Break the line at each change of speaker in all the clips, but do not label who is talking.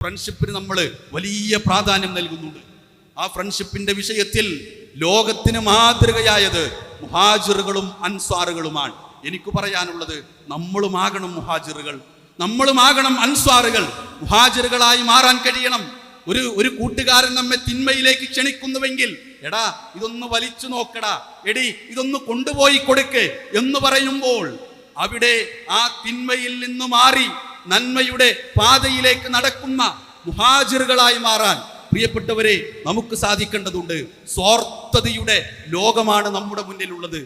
ഫ്രണ്ട്ഷിപ്പിന് നമ്മൾ വലിയ പ്രാധാന്യം നൽകുന്നുണ്ട്. ആ ഫ്രണ്ട്ഷിപ്പിന്റെ വിഷയത്തിൽ ലോകത്തിന് മാതൃകയായത് മുഹാജിറുകളും അൻസ്വാറുകളുമാണ്. എനിക്ക് പറയാനുള്ളത്, നമ്മളുമാകണം മുഹാജിറുകൾ, നമ്മളുമാകണം അൻസ്വാറുകൾ. മുഹാജിറുകളായി മാറാൻ കഴിയണം. ഒരു കൂട്ടുകാരൻ നമ്മെ തിന്മയിലേക്ക് ക്ഷണിക്കുന്നുവെങ്കിൽ, എടാ ഇതൊന്ന് വലിച്ചു നോക്കടാ, എടി ഇതൊന്ന് കൊണ്ടുപോയി കൊടുക്ക് എന്ന് പറയുമ്പോൾ അവിടെ ആ തിന്മയിൽ നിന്ന് മാറി നന്മയുടെ പാതയിലേക്ക് നടക്കുന്ന മുഹാജിറുകളായി മാറാൻ പ്രിയപ്പെട്ടവരെ നമുക്ക് സാധിക്കേണ്ടതുണ്ട്. സ്വാർത്ഥതയുടെ ലോകമാണ് നമ്മുടെ മുന്നിലുള്ളത്.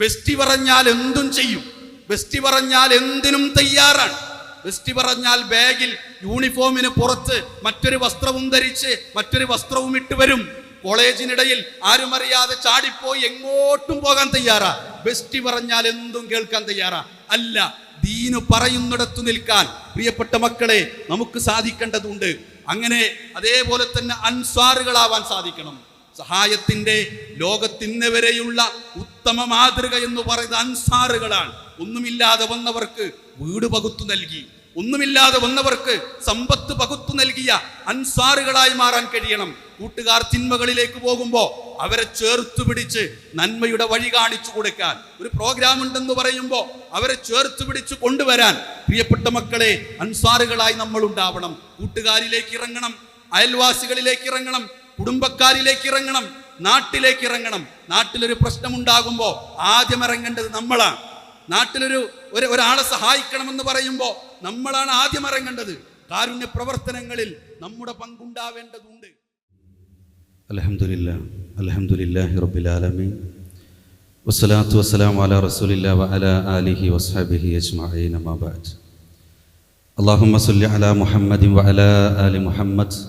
ബെസ്റ്റി പറഞ്ഞാൽ എന്തും ചെയ്യും, ബെസ്റ്റി പറഞ്ഞാൽ എന്തിനും തയ്യാറാണ്. ബെസ്റ്റി പറഞ്ഞാൽ ബാഗിൽ യൂണിഫോമിന് പുറത്ത് മറ്റൊരു വസ്ത്രവും ധരിച്ച് മറ്റൊരു വസ്ത്രവും ഇട്ട് വരും. കോളേജിനിടയിൽ ആരും അറിയാതെ ചാടിപ്പോയി എങ്ങോട്ടും പോകാൻ തയ്യാറാ. ബെസ്റ്റി പറഞ്ഞാൽ എന്തും കേൾക്കാൻ തയ്യാറാ. അല്ല, ദീന് പറയുന്നിടത്തു നിൽക്കാൻ പ്രിയപ്പെട്ട മക്കളെ നമുക്ക് സാധിക്കേണ്ടതുണ്ട്. അങ്ങനെ അതേപോലെ തന്നെ അൻസ്വാറുകളാവാൻ സാധിക്കണം. സഹായത്തിന്റെ ലോകത്തിന്ന് വരെയുള്ള ഉത്തമ മാതൃക എന്ന് പറയുന്നത് അൻസാറുകളാണ്. ഒന്നുമില്ലാതെ വന്നവർക്ക് വീട് പകുത്തു നൽകി, ഒന്നുമില്ലാതെ വന്നവർക്ക് സമ്പത്ത് പകുത്തു നൽകിയ അൻസാറുകളായി മാറാൻ കഴിയണം. കൂട്ടുകാർ തിന്മകളിലേക്ക് പോകുമ്പോൾ അവരെ ചേർത്തു പിടിച്ച് നന്മയുടെ വഴി കാണിച്ചു കൊടുക്കാൻ, ഒരു പ്രോഗ്രാം ഉണ്ടെന്ന് പറയുമ്പോൾ അവരെ ചേർത്ത് പിടിച്ച് കൊണ്ടുവരാൻ പ്രിയപ്പെട്ട മക്കളെ അൻസാറുകളായി നമ്മൾ ഉണ്ടാവണം. കൂട്ടുകാരിലേക്ക് ഇറങ്ങണം, അയൽവാസികളിലേക്ക് ഇറങ്ങണം, കുടുംബക്കാരിലേക്ക് ഇറങ്ങണം, നാട്ടിലേക്ക് ഇറങ്ങണം. നാട്ടിലൊരു പ്രശ്നമുണ്ടാകുമ്പോൾ ആദ്യം ഇറങ്ങേണ്ടത് നമ്മളാണ്. ഒരാളെ സഹായിക്കണമെന്ന് പറയുമ്പോൾ നമ്മളാണ് ആദ്യം ഇറങ്ങേണ്ടത്. കാരുണ്യ പ്രവർത്തനങ്ങളിൽ നമ്മുടെ പങ്കുണ്ടാവേണ്ടതുണ്ട്.
അൽഹംദുലില്ലാഹി റബ്ബിൽ ആലമീൻ വസ്സലാത്തു വസ്സലാമു അലാ റസൂലില്ലാഹി വഅലാ ആലിഹി വസ്ഹബിഹി അജ്മഈൻ. അമ്മാ ബഅദ്. അല്ലാഹുമ്മ സ്വല്ലി അലാ മുഹമ്മദിൻ വഅലാ ആലി മുഹമ്മദ്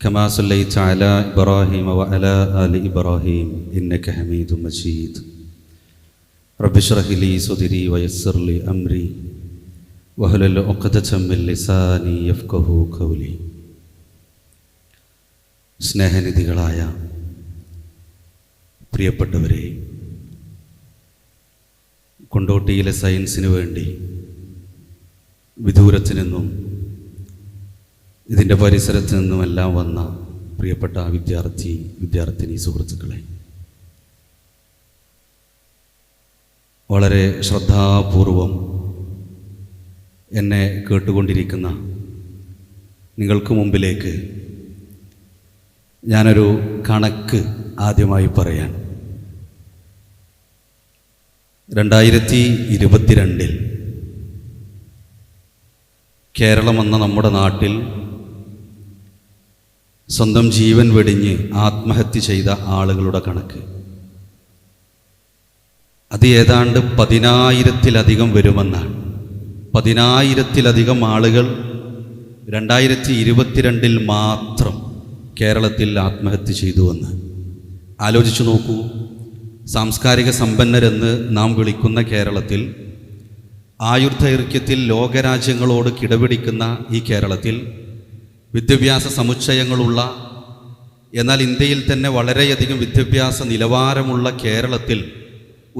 കമാ സ്വല്ലൈത അലാ ഇബ്രാഹീമ വഅലാ ആലി ഇബ്രാഹീം ഇന്നക ഹമീദും മജീദ്. റബ്ബി ഇശ്റഹ് ലി സദ്രി വയസ്സിർ ലി അംരി വഹ്ലുൽ ഉഖ്ദതം മിൻ ലിസാനി യഫ്ഖഹു ഖൗലി. സ്നേഹനിധികളായ പ്രിയപ്പെട്ടവരെ, കൊണ്ടോട്ടിയിലെ സയൻസിന് വേണ്ടി വിദൂരത്തു നിന്നും ഇതിൻ്റെ പരിസരത്ത് നിന്നുമെല്ലാം വന്ന പ്രിയപ്പെട്ട വിദ്യാർത്ഥിനി സുഹൃത്തുക്കളെ, വളരെ ശ്രദ്ധാപൂർവം എന്നെ കേട്ടുകൊണ്ടിരിക്കുന്ന നിങ്ങൾക്ക് മുമ്പിലേക്ക് ഞാനൊരു കണക്ക് ആദ്യമായി പറയാൻ. 2022 കേരളം എന്ന നമ്മുടെ നാട്ടിൽ സ്വന്തം ജീവൻ വെടിഞ്ഞ് ആത്മഹത്യ ചെയ്ത ആളുകളുടെ കണക്ക് അത് ഏതാണ്ട് 10,000-ത്തിലധികം വരുമെന്നാണ്. 10,000-ത്തിലധികം ആളുകൾ 2022 മാത്രം കേരളത്തിൽ ആത്മഹത്യ ചെയ്തുവെന്ന് ആലോചിച്ചു നോക്കൂ. സാംസ്കാരിക സമ്പന്നരെന്ന് നാം വിളിക്കുന്ന കേരളത്തിൽ, ആയുർദൈർഘ്യത്തിൽ ലോകരാജ്യങ്ങളോട് കിടപിടിക്കുന്ന ഈ കേരളത്തിൽ, വിദ്യാഭ്യാസ സമുച്ചയങ്ങളുള്ള, എന്നാൽ ഇന്ത്യയിൽ തന്നെ വളരെയധികം വിദ്യാഭ്യാസ നിലവാരമുള്ള കേരളത്തിൽ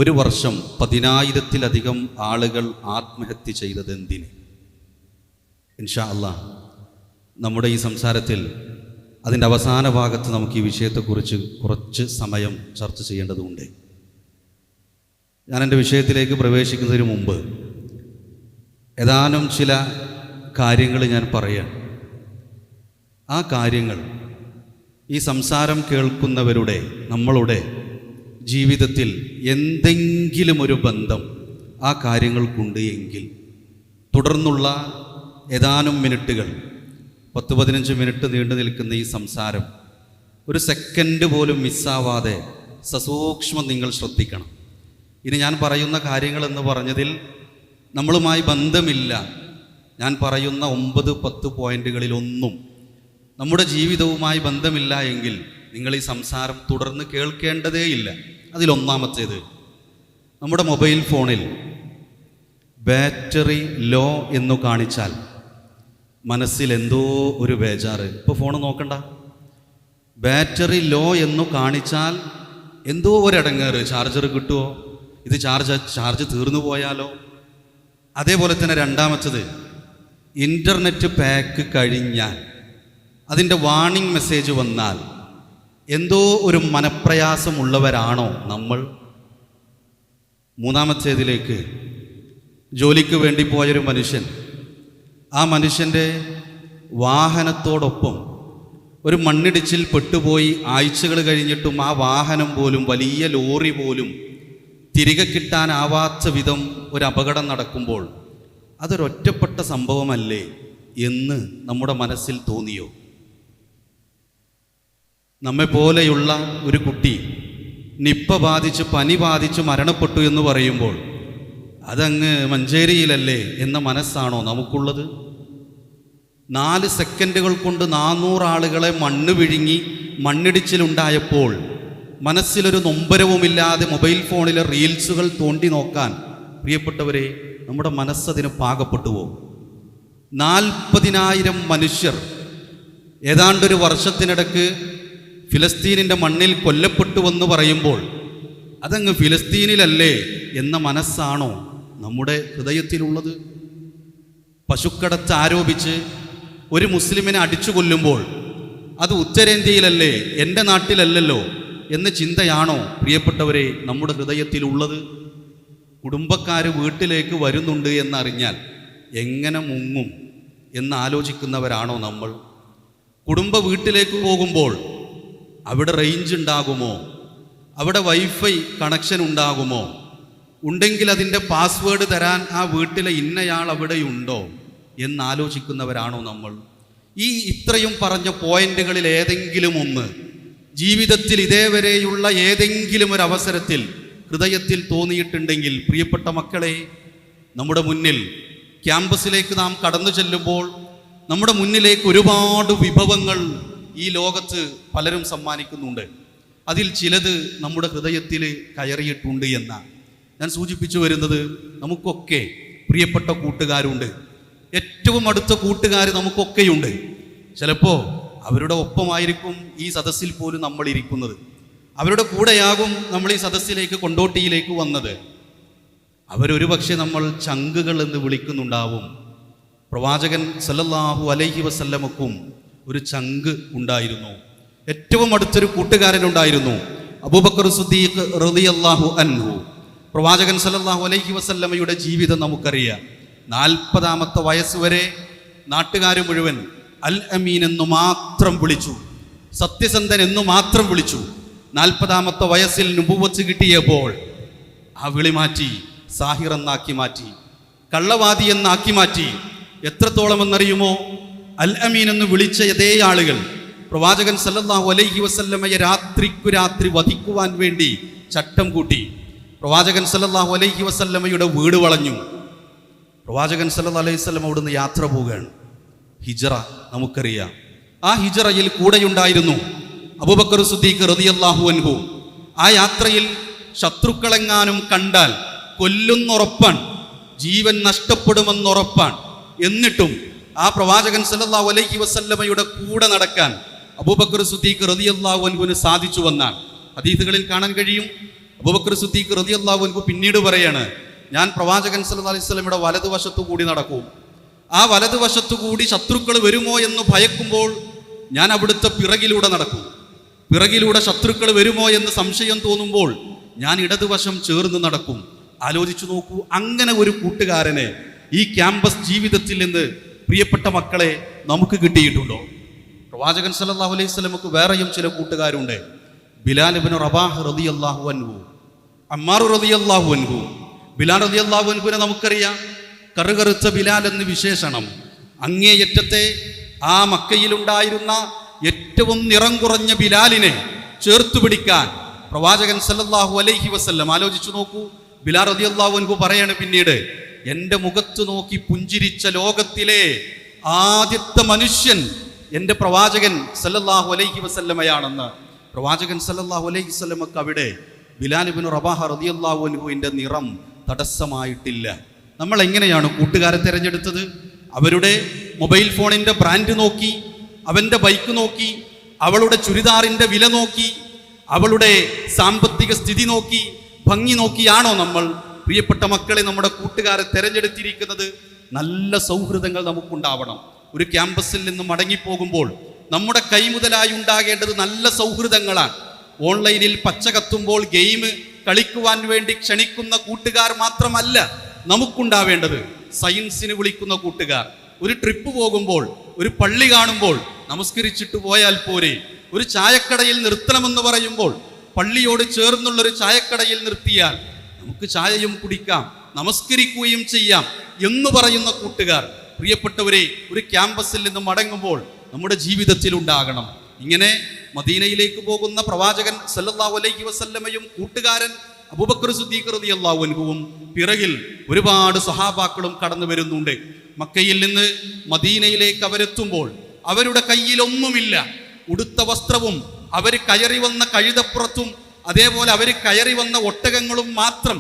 ഒരു വർഷം 10,000-ത്തിലധികം ആളുകൾ ആത്മഹത്യ ചെയ്തതെന്തിന്? ഇൻഷാ അല്ലാഹ് നമ്മുടെ ഈ സംസാരത്തിൽ അതിൻ്റെ അവസാന ഭാഗത്ത് നമുക്ക് ഈ വിഷയത്തെക്കുറിച്ച് കുറച്ച് സമയം ചർച്ച ചെയ്യേണ്ടതുണ്ട്. ഞാൻ എൻ്റെ വിഷയത്തിലേക്ക് പ്രവേശിക്കുന്നതിന് മുമ്പ് ഏതാനും ചില കാര്യങ്ങൾ ഞാൻ പറയാം. ആ കാര്യങ്ങൾ ഈ സംസാരം കേൾക്കുന്നവരുടെ, നമ്മളുടെ ജീവിതത്തിൽ എന്തെങ്കിലും ഒരു ബന്ധം ആ കാര്യങ്ങൾക്കുണ്ട് എങ്കിൽ തുടർന്നുള്ള ഏതാനും മിനിറ്റുകൾ, 10-15 മിനിറ്റ് നീണ്ടു നിൽക്കുന്ന ഈ സംസാരം ഒരു സെക്കൻഡ് പോലും മിസ്സാവാതെ സസൂക്ഷ്മം നിങ്ങൾ ശ്രദ്ധിക്കണം. ഇനി ഞാൻ പറയുന്ന കാര്യങ്ങളെന്ന് പറഞ്ഞതിൽ നമ്മളുമായി ബന്ധമില്ല. ഞാൻ പറയുന്ന 9-10 പോയിന്റുകളിലൊന്നും നമ്മുടെ ജീവിതവുമായി ബന്ധമില്ല എങ്കിൽ നിങ്ങൾ ഈ സംസാരം തുടർന്ന് കേൾക്കേണ്ടതേയില്ല. അതിലൊന്നാമത്തേത്, നമ്മുടെ മൊബൈൽ ഫോണിൽ ബാറ്ററി ലോ എന്ന് കാണിച്ചാൽ മനസ്സിൽ എന്തോ ഒരു ബേജാറ്. ഇപ്പോൾ ഫോൺ നോക്കണ്ട, ബാറ്ററി ലോ എന്ന് കാണിച്ചാൽ എന്തോ ഒരിടങ്ങേറ്. ചാർജർ കിട്ടുമോ, ഇത് ചാർജ് തീർന്നു പോയാലോ. അതേപോലെ തന്നെ രണ്ടാമത്തത്, ഇൻ്റർനെറ്റ് പാക്ക് കഴിഞ്ഞാൽ അതിൻ്റെ വാർണിംഗ് മെസ്സേജ് വന്നാൽ എന്തോ ഒരു മനപ്രയാസമുള്ളവരാണോ നമ്മൾ? മൂന്നാമത്തേതിലേക്ക്, ജോലിക്ക് വേണ്ടി പോയൊരു മനുഷ്യൻ, ആ മനുഷ്യൻ്റെ വാഹനത്തോടൊപ്പം ഒരു മണ്ണിടിച്ചിൽ പെട്ടുപോയി ആഴ്ചകൾ കഴിഞ്ഞിട്ടും ആ വാഹനം പോലും, വലിയ ലോറി പോലും തിരികെ കിട്ടാനാവാത്ത വിധം ഒരു അപകടം നടക്കുമ്പോൾ അതൊരൊറ്റപ്പെട്ട സംഭവമല്ലേ എന്ന് നമ്മുടെ മനസ്സിൽ തോന്നിയോ? നമ്മെപ്പോലെയുള്ള ഒരു കുട്ടി നിപ്പ ബാധിച്ച്, പനി ബാധിച്ച് മരണപ്പെട്ടു എന്ന് പറയുമ്പോൾ അതങ്ങ് മഞ്ചേരിയിലല്ലേ എന്ന മനസ്സാണോ നമുക്കുള്ളത്? 4 സെക്കൻഡുകൾ കൊണ്ട് 400 ആളുകളെ മണ്ണ് വിഴുങ്ങി മണ്ണിടിച്ചിലുണ്ടായപ്പോൾ മനസ്സിലൊരു നൊമ്പരവുമില്ലാതെ മൊബൈൽ ഫോണിലെ റീൽസുകൾ തോണ്ടി നോക്കാൻ പ്രിയപ്പെട്ടവരെ നമ്മുടെ മനസ്സതിന് പാകപ്പെട്ടുവോ? 40,000 മനുഷ്യർ ഏതാണ്ടൊരു വർഷത്തിനിടക്ക് ഫിലസ്തീനിൻ്റെ മണ്ണിൽ കൊല്ലപ്പെട്ടുവെന്ന് പറയുമ്പോൾ അതങ്ങ് ഫിലസ്തീനിലല്ലേ എന്ന മനസ്സാണോ നമ്മുടെ ഹൃദയത്തിലുള്ളത്? പശുക്കടത്ത് ആരോപിച്ച് ഒരു മുസ്ലിമിനെ അടിച്ചു കൊല്ലുമ്പോൾ അത് ഉത്തരേന്ത്യയിലല്ലേ, എൻ്റെ നാട്ടിലല്ലല്ലോ എന്ന ചിന്തയാണോ പ്രിയപ്പെട്ടവരെ നമ്മുടെ ഹൃദയത്തിലുള്ളത്? കുടുംബക്കാർ വീട്ടിലേക്ക് വരുന്നുണ്ട് എന്നറിഞ്ഞാൽ എങ്ങനെ മുങ്ങും എന്നാലോചിക്കുന്നവരാണോ നമ്മൾ? കുടുംബ വീട്ടിലേക്ക് പോകുമ്പോൾ അവിടെ റേഞ്ച് ഉണ്ടാകുമോ? അവിടെ വൈഫൈ കണക്ഷൻ ഉണ്ടാകുമോ? ഉണ്ടെങ്കിൽ അതിൻ്റെ പാസ്വേഡ് തരാൻ ആ വീട്ടിലെ ഇന്നയാൾ അവിടെയുണ്ടോ എന്നാലോചിക്കുന്നവരാണോ നമ്മൾ? ഈ ഇത്രയും പറഞ്ഞ പോയിന്റുകളിൽ ഏതെങ്കിലും ഒന്ന് ജീവിതത്തിൽ ഇതേവരെയുള്ള ഏതെങ്കിലും ഒരു അവസരത്തിൽ ഹൃദയത്തിൽ തോന്നിയിട്ടുണ്ടെങ്കിൽ പ്രിയപ്പെട്ട മക്കളെ, നമ്മുടെ മുന്നിൽ ക്യാമ്പസിലേക്ക് നാം കടന്നു ചെല്ലുമ്പോൾ നമ്മുടെ മുന്നിലേക്ക് ഒരുപാട് വിഭവങ്ങൾ ഈ ലോകത്ത് പലരും സമ്മാനിക്കുന്നുണ്ട്. അതിൽ ചിലത് നമ്മുടെ ഹൃദയത്തിൽ കയറിയിട്ടുണ്ട് എന്നാണ് ഞാൻ സൂചിപ്പിച്ചു വരുന്നത്. നമുക്കൊക്കെ പ്രിയപ്പെട്ട കൂട്ടുകാരുണ്ട്, ഏറ്റവും അടുത്ത കൂട്ടുകാർ നമുക്കൊക്കെയുണ്ട്. ചിലപ്പോൾ അവരുടെ ഒപ്പമായിരിക്കും ഈ സദസ്സിൽ പോലും നമ്മൾ ഇരിക്കുന്നത്, അവരുടെ കൂടെയാകും നമ്മൾ ഈ സദസ്സിലേക്ക്, കൊണ്ടോട്ടിയിലേക്ക് വന്നത്. അവരൊരു പക്ഷേ നമ്മൾ ചങ്കുകൾ എന്ന് വിളിക്കുന്നുണ്ടാവും. പ്രവാചകൻ സല്ലല്ലാഹു അലൈഹി വസല്ലമക്കും ഒരു ചങ്ക് ഉണ്ടായിരുന്നു, ഏറ്റവും അടുത്തൊരു കൂട്ടുകാരനുണ്ടായിരുന്നു, അബൂബക്കർ സിദ്ദീഖ് റളിയല്ലാഹു അൻഹു. പ്രവാചകൻ സല്ലല്ലാഹു അലൈഹി വസല്ലമയുടെ ജീവിതം നമുക്കറിയാം. 40-ാമത്തെ വയസ്സ് വരെ നാട്ടുകാർ മുഴുവൻ അൽ അമീൻ എന്ന് മാത്രം വിളിച്ചു, സത്യസന്ധൻ എന്ന് മാത്രം വിളിച്ചു. 40-ാമത്തെ വയസ്സിൽ നുബുവത്ത് കിട്ടിയപ്പോൾ ആ വിളി മാറ്റി സാഹിർ എന്നാക്കി മാറ്റി, കള്ളവാദി എന്നാക്കി മാറ്റി. എത്രത്തോളം എന്നറിയുമോ? അൽ അമീൻ എന്ന് വിളിച്ച അതേ ആളുകൾ പ്രവാചകൻ സല്ലല്ലാഹു അലൈഹി വസല്ലമയെ രാത്രിക്കു രാത്രി വധിക്കുവാൻ വേണ്ടി ചട്ടം കൂട്ടി. പ്രവാചകൻ സല്ലല്ലാഹു അലൈഹി വസല്ലമയുടെ വീട് വളഞ്ഞു. പ്രവാചകൻ സല്ലല്ലാഹു അലൈഹി വസല്ലം അവിടുന്ന് യാത്ര പോവുകയാണ്. ഹിജ്റ നമുക്കറിയാം. ആ ഹിജ്റയിൽ കൂടെയുണ്ടായിരുന്നു അബൂബക്കർ സിദ്ദീഖ് റളിയല്ലാഹു അൻഹു. ആ യാത്രയിൽ ശത്രുക്കളെങ്ങാനും കണ്ടാൽ കൊല്ലുന്നുറപ്പാണ്, ജീവൻ നഷ്ടപ്പെടുമെന്നുറപ്പാണ്. എന്നിട്ടും ആ പ്രവാചകൻ സല്ലല്ലാഹു അലൈഹി വസല്ലമയുടെ കൂടെ നടക്കാൻ അബൂബക്കർ സിദ്ദീഖ് റളിയല്ലാഹു അൻഹുവിന് സാധിച്ചു വന്നാൽ ഹദീസുകളിൽ കാണാൻ കഴിയും. അബൂബക്കർ സിദ്ദീഖ് റളിയല്ലാഹു അൻഹു പിന്നീട് പറയാണ്, ഞാൻ പ്രവാചകൻ സല്ലല്ലാഹു അലൈഹി വസല്ലമയുടെ വലതുവശത്തു കൂടി നടക്കും. ആ വലതുവശത്തു കൂടി ശത്രുക്കൾ വരുമോ എന്ന് ഭയക്കുമ്പോൾ ഞാൻ അവിടുത്തെ പിറകിലൂടെ നടക്കും. പിറകിലൂടെ ശത്രുക്കൾ വരുമോ എന്ന് സംശയം തോന്നുമ്പോൾ ഞാൻ ഇടതുവശം ചേർന്ന് നടക്കും. ആലോചിച്ചു നോക്കൂ, അങ്ങനെ ഒരു കൂട്ടുകാരനെ ഈ ക്യാമ്പസ് ജീവിതത്തിൽ നിന്ന് പ്രിയപ്പെട്ട മക്കളെ നമുക്ക് കിട്ടിയിട്ടുണ്ടോ? പ്രവാചകൻ സല്ലല്ലാഹു അലൈഹി വസല്ലമക്ക് വേറെയും ചില കൂട്ടുകാരുണ്ട്. ബിലാൽ ഇബ്നു റബാഹ് റളിയല്ലാഹു അൻഹു, അമ്മാർ റളിയല്ലാഹു അൻഹു. ബിലാൽ റളിയല്ലാഹു അൻഹുവിനെ നമുക്കറിയാം, കറുകറുത്ത ബിലാൽ എന്ന് വിശേഷണം. അങ്ങേയറ്റത്തെ ആ മക്കയിലുണ്ടായിരുന്ന ഏറ്റവും നിറം കുറഞ്ഞ ബിലാലിനെ ചേർത്തു പിടിക്കാൻ പ്രവാചകൻ സല്ലല്ലാഹു അലൈഹി വസല്ലം, ആലോചിച്ചു നോക്കൂ, ബിലാൽ റളിയല്ലാഹു അൻഹു പറയാണ് പിന്നീട്, എൻ്റെ മുഖത്ത് നോക്കി പുഞ്ചിരിച്ച ലോകത്തിലെ ആദ്യത്തെ മനുഷ്യൻ എൻ്റെ പ്രവാചകൻ സല്ലല്ലാഹു അലൈഹി വസല്ലമയാണെന്ന്. പ്രവാചകൻ സല്ലല്ലാഹു അലൈഹി വസല്ലമക്ക് അവിടെ ബിലാൽ ഇബ്നു റബാഹ് റളിയല്ലാഹു അൻഹുവിൻ്റെ നിറം തടസ്സമായിട്ടില്ല. നമ്മൾ എങ്ങനെയാണ് കൂട്ടുകാരെ തിരഞ്ഞെടുത്തത്? അവരുടെ മൊബൈൽ ഫോണിൻ്റെ ബ്രാൻഡ് നോക്കി, അവൻ്റെ ബൈക്ക് നോക്കി, അവളുടെ ചുരിദാറിൻ്റെ വില നോക്കി, അവളുടെ സാമ്പത്തിക സ്ഥിതി നോക്കി, ഭംഗി നോക്കിയാണോ നമ്മൾ പ്രിയപ്പെട്ട മക്കളെ നമ്മുടെ കൂട്ടുകാരെ തിരഞ്ഞെടുത്തിരിക്കുന്നത്?
നല്ല സൗഹൃദങ്ങൾ നമുക്കുണ്ടാവണം. ഒരു ക്യാമ്പസിൽ നിന്ന് മടങ്ങിപ്പോകുമ്പോൾ നമ്മുടെ കൈമുതലായി ഉണ്ടാകേണ്ടത് നല്ല സൗഹൃദങ്ങളാണ്. ഓൺലൈനിൽ പച്ച കത്തുമ്പോൾ ഗെയിം കളിക്കുവാൻ വേണ്ടി ക്ഷണിക്കുന്ന കൂട്ടുകാർ മാത്രമല്ല നമുക്കുണ്ടാവേണ്ടത്, സയൻസിന് വിളിക്കുന്ന കൂട്ടുകാർ. ഒരു ട്രിപ്പ് പോകുമ്പോൾ, ഒരു പള്ളി കാണുമ്പോൾ നമസ്കരിച്ചിട്ട് പോയാൽ പോരെ. ഒരു ചായക്കടയിൽ നിർത്തണമെന്ന് പറയുമ്പോൾ പള്ളിയോട് ചേർന്നുള്ളൊരു ചായക്കടയിൽ നിർത്തിയാൽ നമുക്ക് ചായയും കുടിക്കാം, നമസ്കരിക്കുകയും ചെയ്യാം എന്ന് പറയുന്ന കൂട്ടുകാർ. പ്രിയപ്പെട്ടവരെ, ഒരു ക്യാമ്പസിൽ നിന്ന് മടങ്ങുമ്പോൾ നമ്മുടെ ജീവിതത്തിൽ ഉണ്ടാകണം. ഇങ്ങനെ മദീനയിലേക്ക് പോകുന്ന പ്രവാചകൻ സല്ലല്ലാഹു അലൈഹി വസല്ലമയും കൂട്ടുകാരൻ അബൂബക്കർ സിദ്ദീഖ് റളിയല്ലാഹു അൻഹുവും പിറകിൽ ഒരുപാട് സ്വഹാബാക്കളും കടന്നു വരുന്നുണ്ട്. മക്കയിൽ നിന്ന് മദീനയിലേക്ക് അവരെത്തുമ്പോൾ അവരുടെ കയ്യിലൊന്നുമില്ല. ഉടുത്ത വസ്ത്രവും അവർ കയറി വന്ന കഴുതപ്പുറത്തും അതേപോലെ അവർ കയറി വന്ന ഒട്ടകങ്ങളും മാത്രം.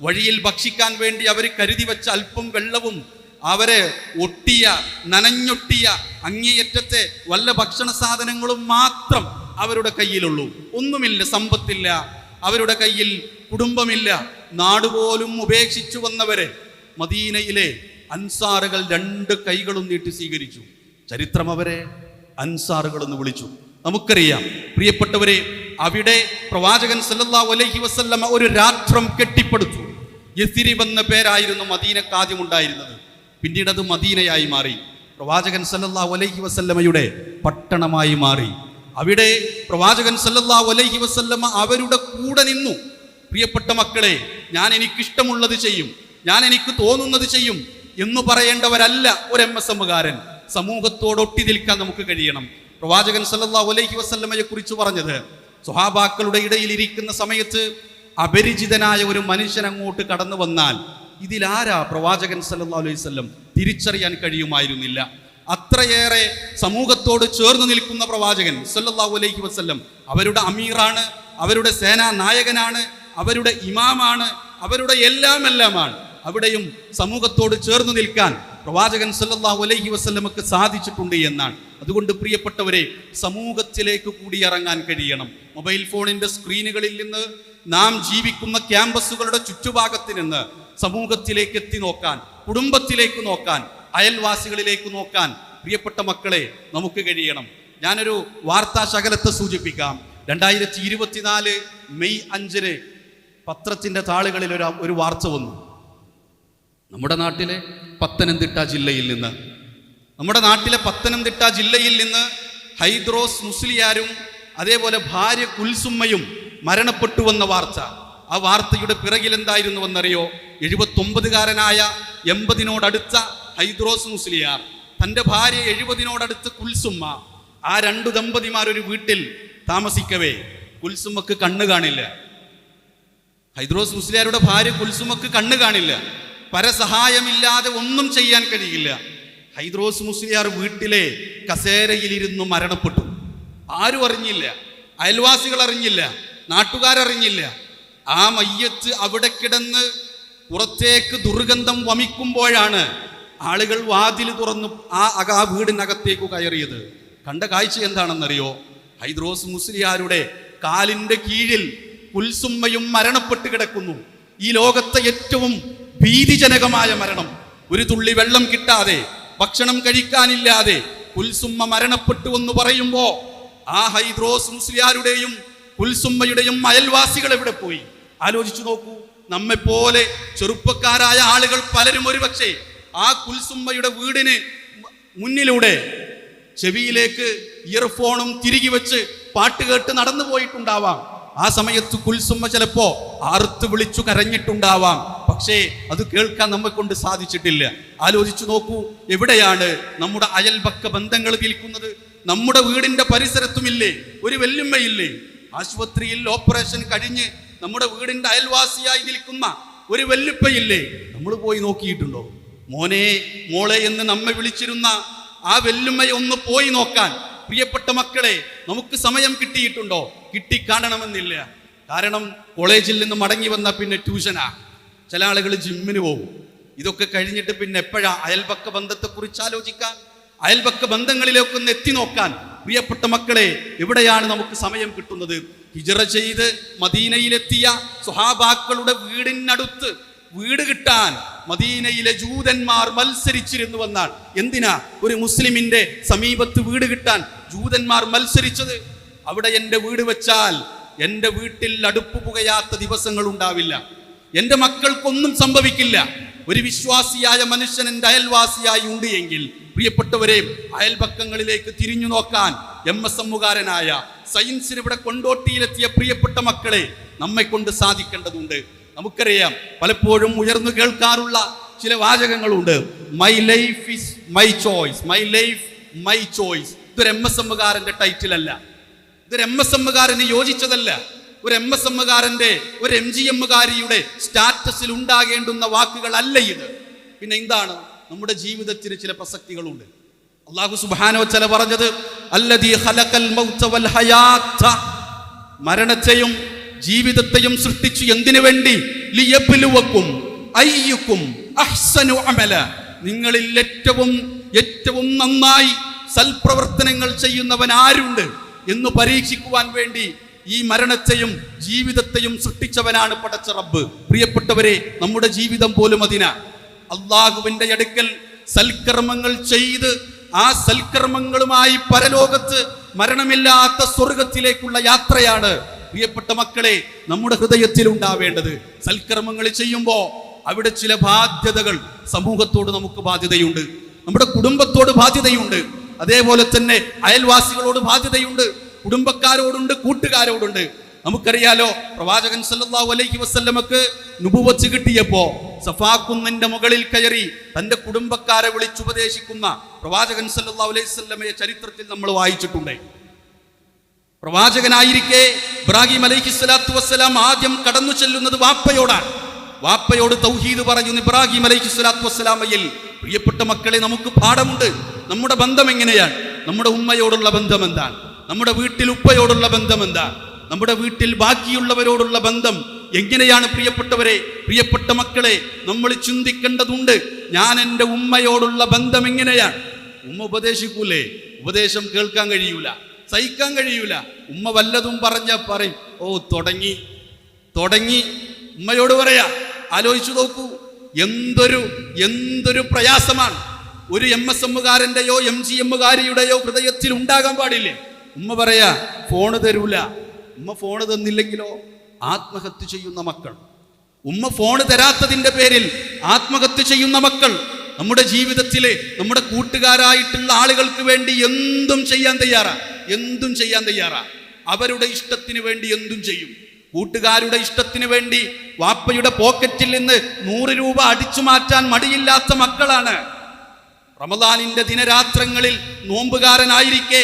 വഴിയിൽ ഭക്ഷിക്കാൻ വേണ്ടി അവർ കരുതി വെച്ച അല്പം വെള്ളവും അവരെ ഒട്ടിയ നനഞ്ഞൊട്ടിയ അങ്ങേയറ്റത്തെ വല്ല ഭക്ഷണ സാധനങ്ങളും മാത്രം അവരുടെ കയ്യിലുള്ളൂ. ഒന്നുമില്ല, സമ്പത്തില്ല, അവരുടെ കയ്യിൽ കുടുംബമില്ല. നാടുപോലും ഉപേക്ഷിച്ചു വന്നവരെ മദീനയിലെ അൻസാറുകൾ 2 കൈകളും നീട്ടി സ്വീകരിച്ചു. ചരിത്രം അവരെ അൻസാറുകൾ എന്ന് വിളിച്ചു. നമുക്കറിയാം പ്രിയപ്പെട്ടവരെ, അവിടെ പ്രവാചകൻ സല്ലല്ലാഹു അലൈഹി വസല്ലമ ഒരു രാഷ്ട്രം കെട്ടിപ്പടുത്തു. യസ്രിബ് എന്ന പേരായിരുന്നു മദീനക്ക് ആദ്യം ഉണ്ടായിരുന്നത്. പിന്നീട് അത് മദീനയായി മാറി. പ്രവാചകൻ സല്ലല്ലാഹു അലൈഹി വസല്ലമയുടെ പട്ടണമായി മാറി. അവിടെ പ്രവാചകൻ സല്ലല്ലാഹു അലൈഹി വസല്ലമ അവരുടെ കൂടെ നിന്നു. പ്രിയപ്പെട്ട മക്കളെ, ഞാൻ എനിക്കിഷ്ടമുള്ളത് ചെയ്യും, ഞാൻ എനിക്ക് തോന്നുന്നത് ചെയ്യും എന്ന് പറയേണ്ടവരല്ല ഒരു MSMകാരൻ. സമൂഹത്തോട് ഒട്ടി നിൽക്കാൻ നമുക്ക് കഴിയണം. പ്രവാചകൻ സല്ലല്ലാഹു അലൈഹി വസല്ലമയെ കുറിച്ച് പറഞ്ഞത്, സ്വഹാബാക്കളുടെ ഇടയിൽ ഇരിക്കുന്ന സമയത്ത് അപരിചിതനായ ഒരു മനുഷ്യൻ അങ്ങോട്ട് കടന്നു വന്നാൽ ഇതിലാരാ പ്രവാചകൻ സല്ലല്ലാഹു അലൈഹി വസല്ലം തിരിച്ചറിയാൻ കഴിയുമായിരുന്നില്ല. അത്രയേറെ സമൂഹത്തോട് ചേർന്ന് നിൽക്കുന്ന പ്രവാചകൻ സല്ലല്ലാഹു അലൈഹി വസല്ലം അവരുടെ അമീറാണ്, അവരുടെ സേനാ നായകനാണ്, അവരുടെ ഇമാമാണ്, അവരുടെ എല്ലാമാണ്. അവിടെയും സമൂഹത്തോട് ചേർന്ന് നിൽക്കാൻ പ്രവാചകൻ സല്ലല്ലാഹു അലൈഹി വസല്ലമക്ക് സാധിച്ചിട്ടുണ്ട് എന്നാണ്. അതുകൊണ്ട് പ്രിയപ്പെട്ടവരെ, സമൂഹത്തിലേക്ക് കൂടി ഇറങ്ങാൻ കഴിയണം. മൊബൈൽ ഫോണിന്റെ സ്ക്രീനുകളിൽ നിന്ന്, നാം ജീവിക്കുന്ന ക്യാമ്പസുകളുടെ ചുറ്റുഭാഗത്ത് നിന്ന് സമൂഹത്തിലേക്ക് എത്തി നോക്കാൻ, കുടുംബത്തിലേക്ക് നോക്കാൻ, അയൽവാസികളിലേക്ക് നോക്കാൻ പ്രിയപ്പെട്ട മക്കളെ നമുക്ക് കഴിയണം. ഞാനൊരു വാർത്താ ശകലത്തെ സൂചിപ്പിക്കാം. 2024 മെയ് 5 പത്രത്തിന്റെ താളുകളിൽ ഒരു വാർത്ത വന്നു. നമ്മുടെ നാട്ടിലെ പത്തനംതിട്ട ജില്ലയിൽ നിന്ന് ഹൈദ്രോസ് മുസ്ലിയാരും അതേപോലെ ഭാര്യ കുൽസുമ്മയും മരണപ്പെട്ടു വന്ന വാർത്ത. ആ വാർത്തയുടെ പിറകിൽ എന്തായിരുന്നുവെന്നറിയോ? 79കാരനായ 80നോടടുത്ത ഹൈദ്രോസ് മുസ്ലിയാർ, തൻ്റെ ഭാര്യ 70നോടടുത്ത് കുൽസുമ്മ, ആ 2 ദമ്പതിമാർ ഒരു വീട്ടിൽ താമസിക്കവേ കുൽസുമ്മക്ക് കണ്ണ് കാണില്ല. ഹൈദ്രോസ് മുസ്ലിയാരുടെ ഭാര്യ കുൽസുമ്മക്ക് കണ്ണ് കാണില്ല. പരസഹായമില്ലാതെ ഒന്നും ചെയ്യാൻ കഴിയില്ല. ഹൈദ്രോസ് മുസ്ലിയാർ വീട്ടിലെ കസേരയിലിരുന്നു മരണപ്പെട്ടു. ആരും അറിഞ്ഞില്ല, അയൽവാസികൾ അറിഞ്ഞില്ല, നാട്ടുകാരറിഞ്ഞില്ല. ആ മയ്യത്ത് അവിടെ കിടന്ന് പുറത്തേക്ക് ദുർഗന്ധം വമിക്കുമ്പോഴാണ് ആളുകൾ വാതിൽ തുറന്നു ആ വീടിനകത്തേക്ക് കയറിയത്. കണ്ട കാഴ്ച എന്താണെന്നറിയോ? ഹൈദ്രോസ് മുസ്ലിയാരുടെ കാലിന്റെ കീഴിൽ കുൽസുമ്മയും മരണപ്പെട്ട് കിടക്കുന്നു. ഈ ലോകത്തെ ഏറ്റവും ഭീതിജനകമായ മരണം. ഒരു തുള്ളി വെള്ളം കിട്ടാതെ, ഭക്ഷണം കഴിക്കാനില്ലാതെ കുൽസുമ്മ മരണപ്പെട്ടു എന്ന് പറയുമ്പോ ആ ഹൈദ്രോസ് മുസ്ലിയാരുടെയും കുൽസുമ്മയുടെയും അയൽവാസികൾ എവിടെ പോയി? ആലോചിച്ചു നോക്കൂ. നമ്മെപ്പോലെ ചെറുപ്പക്കാരായ ആളുകൾ പലരും ഒരുപക്ഷെ ആ കുൽസുമ്മയുടെ വീടിന് മുന്നിലൂടെ ചെവിയിലേക്ക് ഇയർഫോണും തിരികെ വെച്ച് പാട്ട് കേട്ട് നടന്നു പോയിട്ടുണ്ടാവാം. ആ സമയത്ത് കുൽസുമ്മ ചിലപ്പോ ആർത്ത് വിളിച്ചു കരഞ്ഞിട്ടുണ്ടാവാം. പക്ഷേ അത് കേൾക്കാൻ നമ്മെ കൊണ്ട് സാധിച്ചിട്ടില്ല. ആലോചിച്ചു നോക്കൂ, എവിടെയാണ് നമ്മുടെ അയൽപക്ക ബന്ധങ്ങൾ നിൽക്കുന്നത്? നമ്മുടെ വീടിന്റെ പരിസരത്തുമില്ലേ ഒരു വെല്ലുമ്മയില്ലേ? ആശുപത്രിയിൽ ഓപ്പറേഷൻ കഴിഞ്ഞ് നമ്മുടെ വീടിന്റെ അയൽവാസിയായി നിൽക്കുന്ന ഒരു വെല്ലുപ്പയില്ലേ? നമ്മൾ പോയി നോക്കിയിട്ടുണ്ടോ? മോനെ, മോളെ എന്ന് നമ്മെ വിളിച്ചിരുന്ന ആ വെല്ലുമ്മയെ ഒന്ന് പോയി നോക്കാൻ പ്രിയപ്പെട്ട മക്കളെ നമുക്ക് സമയം കിട്ടിയിട്ടുണ്ടോ? കിട്ടിക്കാണണമെന്നില്ല. കാരണം കോളേജിൽ നിന്ന് മടങ്ങി വന്ന പിന്നെ ട്യൂഷനാ, ചില ആളുകൾ ജിമ്മിന് പോകും. ഇതൊക്കെ കഴിഞ്ഞിട്ട് പിന്നെ എപ്പോഴാ അയൽപക്ക ബന്ധത്തെക്കുറിച്ച് ആലോചിക്കാൻ, അയൽപക്ക ബന്ധങ്ങളിലേക്ക് ഒന്ന് എത്തി നോക്കാൻ? പ്രിയപ്പെട്ട മക്കളെ, എവിടെയാണ് നമുക്ക് സമയം കിട്ടുന്നത്? ഹിജ്റ ചെയ്ത് മദീനയിലെത്തിയ സ്വഹാബാക്കളുടെ വീടിനടുത്ത് വീട് കിട്ടാൻ മദീനയിലെ ജൂതന്മാർ മത്സരിച്ചിരുന്നുവെന്നാണ്. എന്തിനാ ഒരു മുസ്ലിമിന്റെ സമീപത്ത് വീട് കിട്ടാൻ ജൂതന്മാർ മത്സരിച്ചത്? അവിടെ എൻ്റെ വീട് വെച്ചാൽ എൻ്റെ വീട്ടിൽ അടുപ്പ് പുകയാത്ത ദിവസങ്ങൾ ഉണ്ടാവില്ല, എൻ്റെ മക്കൾക്കൊന്നും സംഭവിക്കില്ല. ഒരു വിശ്വാസിയായ മനുഷ്യൻ എൻ്റെ അയൽവാസിയായി ഉണ്ട് എങ്കിൽ പ്രിയപ്പെട്ടവരെ, അയൽപക്കങ്ങളിലേക്ക് തിരിഞ്ഞു നോക്കാൻ MSMകാരനായ സയൻസിന് ഇവിടെ കൊണ്ടോട്ടിയിലെത്തിയ പ്രിയപ്പെട്ട മക്കളെ നമ്മെ കൊണ്ട് സാധിക്കേണ്ടതുണ്ട്. നമുക്കറിയാം, പലപ്പോഴും ഉയർന്നു കേൾക്കാറുള്ള ചില വാചകങ്ങളുണ്ട്. My life is my choice, my life my choice. ഇതൊരു MSMകാരന്റെ ടൈറ്റിൽ അല്ല, ഇതൊരു MSMകാരന് യോജിച്ചതല്ല, ഒരു MSMകാരന്റെ ഒരു MGMകാരിയുടെ സ്റ്റാറ്റസിൽ ഉണ്ടാകേണ്ടുന്ന വാക്കുകളല്ല ഇത്. പിന്നെ എന്താണ്? നമ്മുടെ ജീവിതത്തിന് ചില പ്രസക്തികളുണ്ട്. അല്ലാഹു സുബ്ഹാനഹു വ തആല പറഞ്ഞത് അല്ലദീ ഖലഖൽ മൗത വൽ ഹയാത, മരണത്തെയും ജീവിതത്തെയും സൃഷ്ടിച്ചു. എന്തിനു വേണ്ടി? ലിയബ്ലുവക്കും അയ്യുക്കും അഹ്സനു അമല, നിങ്ങളിൽ ഏറ്റവും നന്നായി സൽപ്രവർത്തനങ്ങൾ ചെയ്യുന്നവൻ ആരുണ്ട് എന്ന് പരീക്ഷിക്കുവാൻ വേണ്ടി ഈ മരണത്തെയും ജീവിതത്തെയും സൃഷ്ടിച്ചവനാണ് പടച്ച റബ്ബ്. പ്രിയപ്പെട്ടവരെ, നമ്മുടെ ജീവിതം പോലും അതിനാ. അള്ളാഹുവിന്റെ അടുക്കൽ സൽക്കർമ്മങ്ങൾ ചെയ്ത് ആ സൽക്കർമ്മങ്ങളുമായി പരലോകത്ത് മരണമില്ലാത്ത സ്വർഗത്തിലേക്കുള്ള യാത്രയാണ് പ്രിയപ്പെട്ട മക്കളെ നമ്മുടെ ഹൃദയത്തിൽ ഉണ്ടാവേണ്ടത്. സൽക്കർമ്മങ്ങൾ ചെയ്യുമ്പോൾ അവിടെ ചില ബാധ്യതകൾ, സമൂഹത്തോട് നമുക്ക് ബാധ്യതയുണ്ട്, നമ്മുടെ കുടുംബത്തോട് ബാധ്യതയുണ്ട്, അതേപോലെ തന്നെ അയൽവാസികളോട് ബാധ്യതയുണ്ട്, കുടുംബക്കാരോടുണ്ട്, കൂട്ടുകാരോടുണ്ട്. നമുക്കറിയാലോ, പ്രവാചകൻ സല്ലല്ലാഹു അലൈഹി വസല്ലമക്ക് നുബുവത്ത് കിട്ടിയപ്പോ സഫാ കുന്നിന്റെ മുകളിൽ കയറി തന്റെ കുടുംബക്കാരെ വിളിച്ചുപദേശിക്കുന്ന പ്രവാചകൻ സല്ലല്ലാഹു അലൈഹി വസല്ലമയെ ചരിത്രത്തിൽ നമ്മൾ വായിച്ചിട്ടുണ്ട്. പ്രവാചകനായിരിക്കെ ഇബ്രാഹിം അലൈഹിസ്സലാത്തു വസ്സലാം ആദ്യം കടന്നു ചെല്ലുന്നത് വാപ്പയോടാണ്. വാപ്പയോട് തൗഹീദ് പറയുന്ന ഇബ്രാഹിം അലൈഹിസ്സലാത്തു വസ്സലാമയിൽ പ്രിയപ്പെട്ട മക്കളെ നമുക്ക് പാഠമുണ്ട്. നമ്മുടെ ബന്ധം എങ്ങനെയാണ്? നമ്മുടെ ഉമ്മയോടുള്ള ബന്ധം എന്താണ്? നമ്മുടെ വീട്ടിൽ ഉപ്പയോടുള്ള ബന്ധം എന്താണ്? നമ്മുടെ വീട്ടിൽ ബാക്കിയുള്ളവരോടുള്ള ബന്ധം എങ്ങനെയാണ്? പ്രിയപ്പെട്ടവരെ, പ്രിയപ്പെട്ട മക്കളെ, നമ്മൾ ചിന്തിക്കേണ്ടതുണ്ട്. ഞാൻ എൻ്റെ ഉമ്മയോടുള്ള ബന്ധം എങ്ങനെയാണ്? ഉമ്മ ഉപദേശിക്കൂലേ? ഉപദേശം കേൾക്കാൻ കഴിയൂല, സഹിക്കാൻ കഴിയൂല. ഉമ്മ വല്ലതും പറയും, ഓ തുടങ്ങി. ഉമ്മയോട് പറയാ, ആലോചിച്ചു നോക്കൂ, എന്തൊരു പ്രയാസമാണ് ഒരു MSMകാരൻ്റെയോ MGMകാരിയുടെയോ ഹൃദയത്തിൽ ഉണ്ടാകാൻ പാടില്ലേ? ഉമ്മ പറയാ, ഫോണ് തരൂല. ഉമ്മ ഫോണ് തന്നില്ലെങ്കിലോ ആത്മഹത്യ ചെയ്യുന്ന മക്കൾ, ഉമ്മ ഫോണ് തരാത്തതിന്റെ പേരിൽ ആത്മഹത്യ ചെയ്യുന്ന മക്കൾ. നമ്മുടെ ജീവിതത്തിലെ നമ്മുടെ കൂട്ടുകാരായിട്ടുള്ള ആളുകൾക്ക് വേണ്ടി എന്തും ചെയ്യാൻ തയ്യാറാ. അവരുടെ ഇഷ്ടത്തിന് വേണ്ടി എന്തും ചെയ്യും. കൂട്ടുകാരുടെ ഇഷ്ടത്തിന് വേണ്ടി വാപ്പയുടെ പോക്കറ്റിൽ നിന്ന് 100 രൂപ അടിച്ചു മാറ്റാൻ മടിയില്ലാത്ത മക്കളാണ്. റമദാനിന്റെ ദിനരാത്രങ്ങളിൽ നോമ്പുകാരിയായിരിക്കെ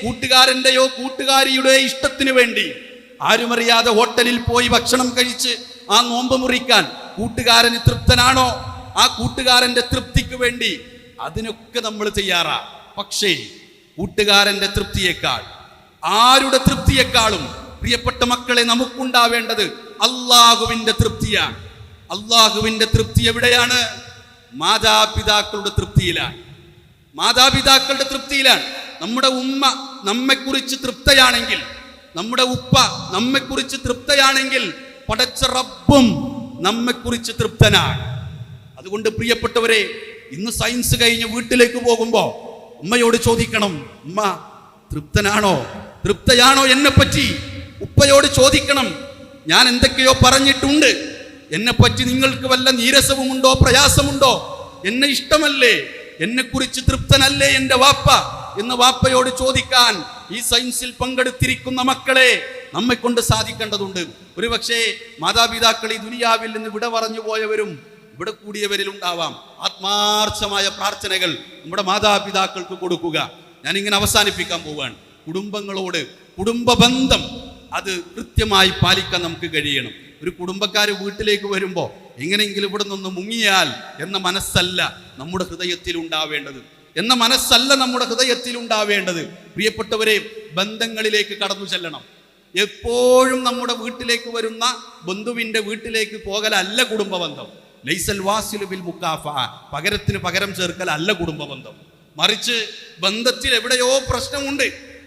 കൂട്ടുകാരന്റെയോ കൂട്ടുകാരിയുടെ ഇഷ്ടത്തിന് വേണ്ടി ആരുമറിയാതെ ഹോട്ടലിൽ പോയി ഭക്ഷണം കഴിച്ച് ആ നോമ്പ് മുറിക്കാൻ കൂട്ടുകാരന് തൃപ്തനാണോ? ആ കൂട്ടുകാരന്റെ തൃപ്തിക്ക് വേണ്ടി അതിനൊക്കെ നമ്മൾ തയ്യാറാ. പക്ഷേ കൂട്ടുകാരന്റെ തൃപ്തിയേക്കാൾ, ആരുടെ തൃപ്തിയെക്കാളും പ്രിയപ്പെട്ട മക്കളെ നമുക്കുണ്ടാവേണ്ടത് അള്ളാഹുവിന്റെ തൃപ്തിയാണ്. അള്ളാഹുവിന്റെ തൃപ്തി എവിടെയാണ്? മാതാപിതാക്കളുടെ തൃപ്തിയിലാണ്. നമ്മുടെ ഉമ്മ നമ്മെക്കുറിച്ച് തൃപ്തയാണെങ്കിൽ, നമ്മുടെ ഉപ്പ നമ്മെക്കുറിച്ച് തൃപ്തയാണെങ്കിൽ പടച്ച റബ്ബും നമ്മെക്കുറിച്ച് തൃപ്തനാണ്. അതുകൊണ്ട് പ്രിയപ്പെട്ടവരെ, ഇന്ന് സയൻസ് കഴിഞ്ഞ് വീട്ടിലേക്ക് പോകുമ്പോ ഉമ്മയോട് ചോദിക്കണം, ഉമ്മ തൃപ്തയാണോ എന്നെപ്പറ്റി? ഉപ്പയോട് ചോദിക്കണം, ഞാൻ എന്തൊക്കെയോ പറഞ്ഞിട്ടുണ്ട്, എന്നെപ്പറ്റി നിങ്ങൾക്ക് വല്ല നീരസവുമുണ്ടോ, പ്രയാസമുണ്ടോ? എന്നെ ഇഷ്ടമല്ലേ? എന്നെക്കുറിച്ച് തൃപ്തനല്ലേ എൻ്റെ വാപ്പ എന്ന് വാപ്പയോട് ചോദിക്കാൻ ഈ സയൻസിൽ പങ്കെടുത്തിരിക്കുന്ന മക്കളെ നമ്മെ കൊണ്ട് സാധിക്കേണ്ടതുണ്ട്. ഒരുപക്ഷേ മാതാപിതാക്കൾ ഈ ദുനിയാവിൽ നിന്ന് വിട പറഞ്ഞു പോയവരും ഇവിടെ കൂടിയവരിൽ ഉണ്ടാവാം. ആത്മാർത്ഥമായ പ്രാർത്ഥനകൾ നമ്മുടെ മാതാപിതാക്കൾക്ക് കൊടുക്കുക. ഞാനിങ്ങനെ അവസാനിപ്പിക്കാൻ പോവുകയാണ്. കുടുംബ ബന്ധം അത് കൃത്യമായി പാലിക്കാൻ നമുക്ക് കഴിയണം. ഒരു കുടുംബക്കാർ വീട്ടിലേക്ക് വരുമ്പോൾ എങ്ങനെയെങ്കിലും ഇവിടെ നിന്ന് മുങ്ങിയാൽ എന്ന മനസ്സല്ല നമ്മുടെ ഹൃദയത്തിൽ ഉണ്ടാവേണ്ടത്. പ്രിയപ്പെട്ടവരെ, ബന്ധങ്ങളിലേക്ക് കടന്നു ചെല്ലണം. എപ്പോഴും നമ്മുടെ വീട്ടിലേക്ക് വരുന്ന ബന്ധുവിന്റെ വീട്ടിലേക്ക് പോകലല്ല കുടുംബ ബന്ധം. ലൈസൽ വാസിലു ബിൽ മുക്കാഫഅ, പകരത്തിന് പകരം ചേർക്കൽ അല്ല കുടുംബ ബന്ധം. മറിച്ച് ബന്ധത്തിൽ എവിടെയോ പ്രശ്നമുണ്ട്.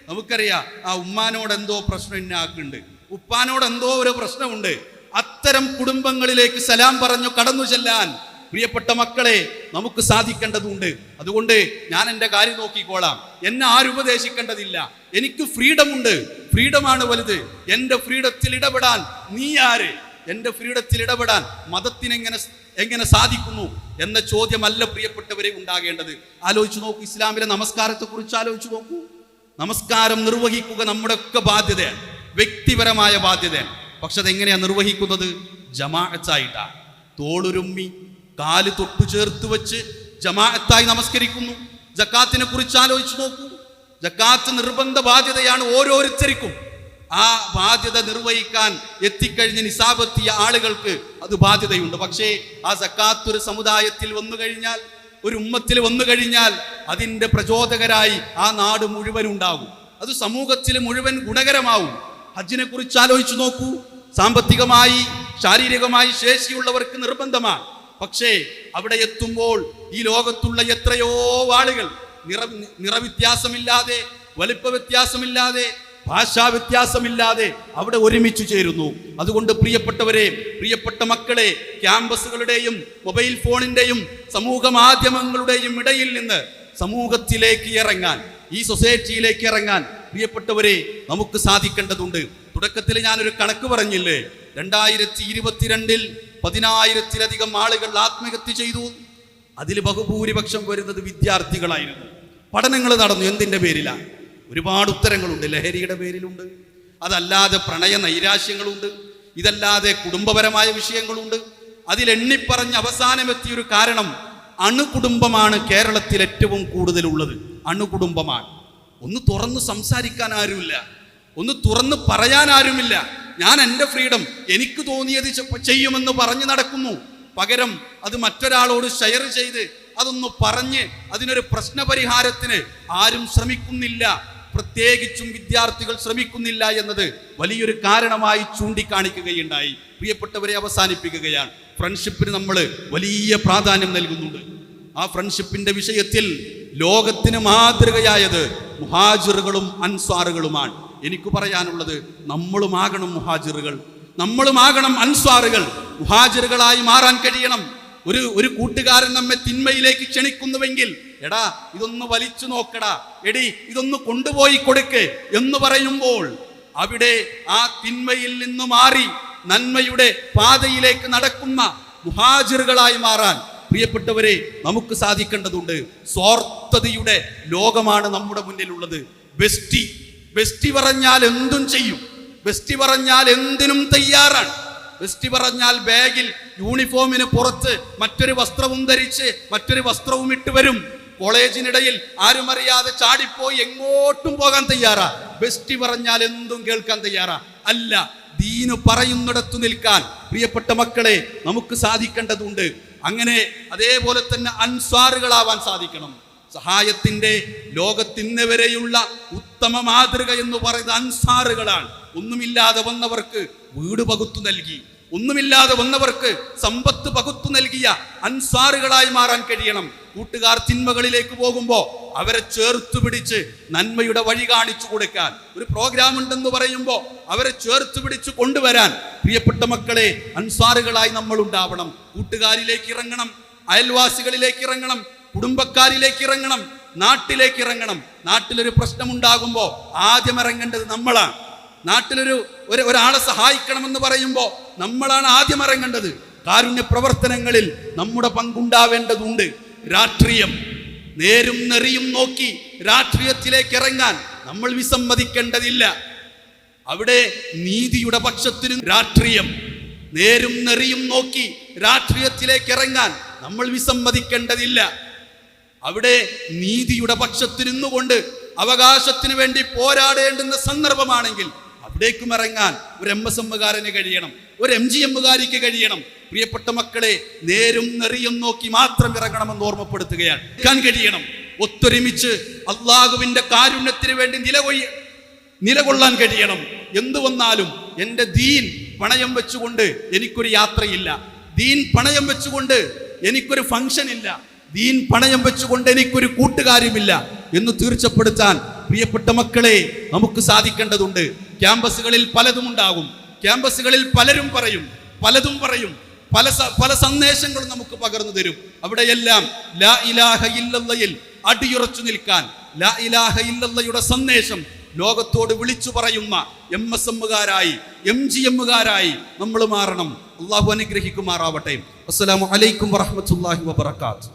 നമുക്കറിയാം, ആ ഉമ്മാനോട് എന്തോ പ്രശ്നം ഇന്നാക്കുന്നുണ്ട്, ഉപ്പാനോട് എന്തോ ഒരു പ്രശ്നമുണ്ട്. അത്തരം കുടുംബങ്ങളിലേക്ക് സലാം പറഞ്ഞു കടന്നു ചെല്ലാൻ പ്രിയപ്പെട്ട മക്കളെ നമുക്ക് സാധിക്കേണ്ടതുണ്ട്. അതുകൊണ്ട് ഞാൻ എൻ്റെ കാര്യം നോക്കിക്കോളാം, എന്നെ ആരും ഉപദേശിക്കേണ്ടതില്ല. എനിക്ക് ഫ്രീഡം ഉണ്ട്, ഫ്രീഡമാണ് വലുത്. എൻ്റെ ഫ്രീഡത്തിൽ ഇടപെടാൻ നീ ആര്? എൻ്റെ ഫ്രീഡത്തിൽ ഇടപെടാൻ മതത്തിനെങ്ങനെ സാധിക്കുന്നു എന്ന ചോദ്യമല്ല പ്രിയപ്പെട്ടവരെ ഉണ്ടാകേണ്ടത്. ആലോചിച്ചു നോക്കൂ, ഇസ്ലാമിലെ നമസ്കാരത്തെ കുറിച്ച് ആലോചിച്ചു നോക്കൂ. നമസ്കാരം നിർവഹിക്കുക നമ്മുടെ ഒക്കെ ബാധ്യതയാണ്, വ്യക്തിപരമായ ബാധ്യതയാണ്. പക്ഷെ അതെങ്ങനെയാണ് നിർവഹിക്കുന്നത്? ജമാഅത്തായിട്ടാണ്. തോളുരുമ്മി കാല് തൊട്ടു ചേർത്ത് വെച്ച് ജമാഅത്തായി നമസ്കരിക്കുന്നു. ജക്കാത്തിനെ കുറിച്ച് ആലോചിച്ചു നോക്കൂ. ജക്കാത്ത് നിർബന്ധ ബാധ്യതയാണ് ഓരോരുത്തർക്കും. ആ ബാധ്യത നിർവഹിക്കാൻ എത്തിക്കഴിഞ്ഞ് നിസാബെത്തിയ ആളുകൾക്ക് അത് ബാധ്യതയുണ്ട്. പക്ഷേ ആ സക്കാത്ത് ഒരു സമുദായത്തിൽ വന്നു കഴിഞ്ഞാൽ, ഒരു ഉമ്മത്തിൽ വന്നു കഴിഞ്ഞാൽ അതിൻ്റെ പ്രചോദകരായി ആ നാട് മുഴുവൻ ഉണ്ടാകും. അത് സമൂഹത്തിൽ മുഴുവൻ ഗുണകരമാവും. ഹജ്ജിനെ കുറിച്ച് ആലോചിച്ചു നോക്കൂ. സാമ്പത്തികമായി ശാരീരികമായി ശേഷിയുള്ളവർക്ക് നിർബന്ധമാണ്. പക്ഷേ അവിടെ എത്തുമ്പോൾ ഈ ലോകത്തുള്ള എത്രയോ ആളുകൾ നിറവ്യത്യാസമില്ലാതെ, വലിപ്പ വ്യത്യാസമില്ലാതെ, ഭാഷാ വ്യത്യാസമില്ലാതെ അവിടെ ഒരുമിച്ച് ചേരുന്നു. അതുകൊണ്ട് പ്രിയപ്പെട്ടവരെ, പ്രിയപ്പെട്ട മക്കളെ, ക്യാമ്പസുകളുടെയും മൊബൈൽ ഫോണിന്റെയും സമൂഹ മാധ്യമങ്ങളുടെയും ഇടയിൽ നിന്ന് സമൂഹത്തിലേക്ക് ഇറങ്ങാൻ, ഈ സൊസൈറ്റിയിലേക്ക് ഇറങ്ങാൻ പ്രിയപ്പെട്ടവരെ നമുക്ക് സാധിക്കേണ്ടതുണ്ട്. തുടക്കത്തിൽ ഞാനൊരു കണക്ക് പറഞ്ഞില്ലേ, 2022 10,000-ലധികം ആളുകൾ ആത്മഹത്യ ചെയ്തു. അതിൽ ബഹുഭൂരിപക്ഷം വരുന്നത് വിദ്യാർത്ഥികളായിരുന്നു. പഠനങ്ങൾ നടന്നു. എന്തിൻ്റെ പേരിലാണ്? ഒരുപാട് ഉത്തരങ്ങളുണ്ട്. ലഹരിയുടെ പേരിലുണ്ട്, അതല്ലാതെ പ്രണയ നൈരാശ്യങ്ങളുണ്ട്, ഇതല്ലാതെ കുടുംബപരമായ വിഷയങ്ങളുണ്ട്. അതിലെണ്ണിപ്പറഞ്ഞ് അവസാനമെത്തിയൊരു കാരണം അണുകുടുംബമാണ് കേരളത്തിൽ ഏറ്റവും കൂടുതലുള്ളത്. അണുകുടുംബമാണ്. ഒന്ന് തുറന്ന് സംസാരിക്കാൻ ആരുമില്ല, ഒന്ന് തുറന്ന് പറയാൻ ആരുമില്ല. ഞാൻ എൻ്റെ ഫ്രീഡം, എനിക്ക് തോന്നിയത് ചെയ്യുമെന്ന് പറഞ്ഞു നടക്കുന്നു. പകരം അത് മറ്റൊരാളോട് ഷെയർ ചെയ്ത് അതൊന്ന് പറഞ്ഞ് അതിനൊരു പ്രശ്നപരിഹാരത്തിന് ആരും ശ്രമിക്കുന്നില്ല. പ്രത്യേകിച്ചും വിദ്യാർത്ഥികൾ ശ്രമിക്കുന്നില്ല എന്നത് വലിയൊരു കാരണമായി ചൂണ്ടിക്കാണിക്കുകയുണ്ടായി. പ്രിയപ്പെട്ടവരെ, അവസാനിപ്പിക്കുകയാണ്. ഫ്രണ്ട്ഷിപ്പിന് നമ്മൾ വലിയ പ്രാധാന്യം നൽകുന്നുണ്ട്. ആ ഫ്രണ്ട്ഷിപ്പിന്റെ വിഷയത്തിൽ ലോകത്തിന് മാതൃകയായത് മുഹാജിറുകളും അൻസ്വാറുകളുമാണ്. എനിക്ക് പറയാനുള്ളത്, നമ്മളുമാകണം മുഹാജിറുകൾ, നമ്മളുമാകണം അൻസ്വാറുകൾ. മുഹാജിറുകളായി മാറാൻ കഴിയണം. ഒരു കൂട്ടുകാരൻ നമ്മെ തിന്മയിലേക്ക് ക്ഷണിക്കുന്നുവെങ്കിൽ, എടാ ഇതൊന്ന് വലിച്ചു നോക്കടാ, എടി ഇതൊന്ന് കൊണ്ടുപോയി കൊടുക്ക് എന്ന് പറയുമ്പോൾ അവിടെ ആ തിന്മയിൽ നിന്ന് മാറി നന്മയുടെ പാതയിലേക്ക് നടക്കുന്ന മുഹാജിറുകളായി മാറാൻ പ്രിയപ്പെട്ടവരെ നമുക്ക് സാധിക്കേണ്ടതുണ്ട്. സ്വാർത്ഥതയുടെ ലോകമാണ് നമ്മുടെ മുന്നിലുള്ളത്. ബെസ്റ്റി പറഞ്ഞാൽ എന്തും ചെയ്യും, ബെസ്റ്റി പറഞ്ഞാൽ എന്തിനും തയ്യാറാണ്. ബെസ്റ്റി പറഞ്ഞാൽ ബാഗിൽ യൂണിഫോമിന് പുറത്ത് മറ്റൊരു വസ്ത്രവും ധരിച്ച് മറ്റൊരു വസ്ത്രവും ഇട്ട് വരും. കോളേജിനിടയിൽ ആരും അറിയാതെ ചാടിപ്പോയി എങ്ങോട്ടും പോകാൻ തയ്യാറാ. ബെസ്റ്റി പറഞ്ഞാൽ എന്തും കേൾക്കാൻ തയ്യാറാ. അല്ല, ദീന് പറയുന്നിടത്തു നിൽക്കാൻ പ്രിയപ്പെട്ട മക്കളെ നമുക്ക് സാധിക്കേണ്ടതുണ്ട്. അങ്ങനെ അതേപോലെ തന്നെ അൻസ്വാറുകളാവാൻ സാധിക്കണം. സഹായത്തിന്റെ ലോകത്തിന്ന് വരെയുള്ള ഉത്തമ മാതൃക എന്ന് പറയുന്നത് അൻസാറുകളാണ്. ഒന്നുമില്ലാതെ വന്നവർക്ക് വീട് പകുത്തു നൽകി, ഒന്നുമില്ലാതെ വന്നവർക്ക് സമ്പത്ത് പകുത്തു നൽകിയ അൻസാറുകളായി മാറാൻ കഴിയണം. കൂട്ടുകാർ തിന്മകളിലേക്ക് പോകുമ്പോൾ അവരെ ചേർത്തു പിടിച്ച് നന്മയുടെ വഴി കാണിച്ചു കൊടുക്കാൻ, ഒരു പ്രോഗ്രാം ഉണ്ടെന്ന് പറയുമ്പോൾ അവരെ ചേർത്ത് പിടിച്ച് കൊണ്ടുവരാൻ പ്രിയപ്പെട്ട മക്കളെ അൻസാറുകളായി നമ്മൾ ഉണ്ടാവണം. കൂട്ടുകാരിലേക്ക് ഇറങ്ങണം, അയൽവാസികളിലേക്ക് ഇറങ്ങണം, കുടുംബക്കാരിലേക്ക് ഇറങ്ങണം, നാട്ടിലേക്ക് ഇറങ്ങണം. നാട്ടിലൊരു പ്രശ്നമുണ്ടാകുമ്പോൾ ആദ്യം ഇറങ്ങേണ്ടത് നമ്മളാണ്. ഒരാളെ സഹായിക്കണമെന്ന് പറയുമ്പോൾ നമ്മളാണ് ആദ്യം ഇറങ്ങേണ്ടത്. കാരുണ്യ പ്രവർത്തനങ്ങളിൽ നമ്മുടെ പങ്കുണ്ടാവേണ്ടതുണ്ട്. രാഷ്ട്രീയം നേരും നെറിയും നോക്കി രാഷ്ട്രീയത്തിലേക്ക് ഇറങ്ങാൻ നമ്മൾ വിസമ്മതിക്കേണ്ടതില്ല. അവിടെ നീതിയുടെ പക്ഷത്തിനും രാഷ്ട്രീയം നേരും നെറിയും നോക്കി രാഷ്ട്രീയത്തിലേക്ക് ഇറങ്ങാൻ നമ്മൾ വിസമ്മതിക്കേണ്ടതില്ല. അവിടെ നീതിയുടെ പക്ഷത്ത് നിന്നുകൊണ്ട് അവകാശത്തിന് വേണ്ടി പോരാടേണ്ടുന്ന സന്ദർഭമാണെങ്കിൽ അവിടേക്കും ഇറങ്ങാൻ ഒരു MSMകാരന് കഴിയണം, ഒരു MGMകാരിക്ക് കഴിയണം. പ്രിയപ്പെട്ട മക്കളെ, നേരും നെറിയും നോക്കി മാത്രം ഇറങ്ങണമെന്ന് ഓർമ്മപ്പെടുത്തുകയാണ്. കഴിയണം ഒത്തൊരുമിച്ച് അള്ളാഹുവിന്റെ കാരുണ്യത്തിന് വേണ്ടി നിലകൊള്ളാൻ കഴിയണം. എന്തു വന്നാലും എൻ്റെ ദീൻ പണയം വെച്ചുകൊണ്ട് എനിക്കൊരു യാത്രയില്ല, ദീൻ പണയം വെച്ചുകൊണ്ട് എനിക്കൊരു ഫംഗ്ഷൻ ഇല്ല, ദീൻ പണയം വെച്ചുകൊണ്ട് എനിക്കൊരു കൂട്ടുകാരുമില്ല എന്ന് തീർച്ചപ്പെടുത്താൻ പ്രിയപ്പെട്ട മക്കളെ നമുക്ക് സാധിക്കേണ്ടതുണ്ട്. ക്യാമ്പസുകളിൽ പലതും ഉണ്ടാകും. ക്യാമ്പസുകളിൽ പലരും പറയും പലതും പറയും, പല സന്ദേശങ്ങളും നമുക്ക് പകർന്നു തരും. അവിടെയെല്ലാം ലാ ഇലാഹ ഇല്ലല്ലയിൽ അടിയുറച്ചു നിൽക്കാൻ, ലാ ഇലാഹ ഇല്ലല്ലയുടെ സന്ദേശം ലോകത്തോട് വിളിച്ചു പറയുന്ന MSMകാരായി, MGMകാരായി നമ്മൾ മാറണം. അള്ളാഹു അനുഗ്രഹിക്കുമാറാവട്ടെ. അസ്സലാമു അലൈക്കും വറഹ്മത്തുള്ളാഹി വബറകാതുഹു.